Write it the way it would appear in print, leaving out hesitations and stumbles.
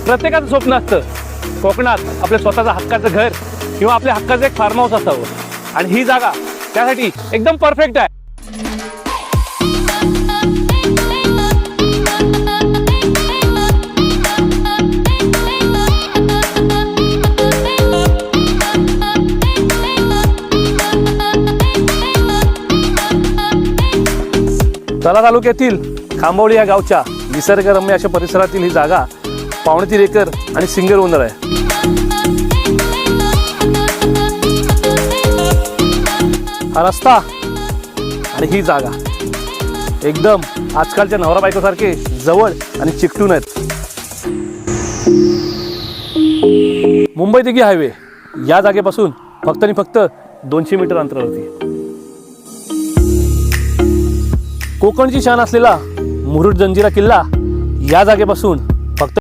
प्रत्येकाचं स्वप्न असतं कोकणात आपल्या स्वतःचं हक्काचं घर किंवा आपल्या हक्काचं एक फार्म हाऊस असावं आणि ही जागा त्यासाठी एकदम परफेक्ट आहे. तळा तालुक्यातील खांबवली या गावच्या निसर्गरम्य अशा परिसरातील ही जागा 3.5 एकर आणि सिंगल ओनर आहे. हा रस्ता आणि ही जागा एकदम आजकालच्या नवरा बायकोसारखे जवळ आणि चिकटून आहेत. मुंबई दिघी हायवे या जागेपासून फक्त आणि फक्त 200 मीटर अंतरावरती. कोकणची शान असलेला मुरुड जंजिरा किल्ला या जागेपासून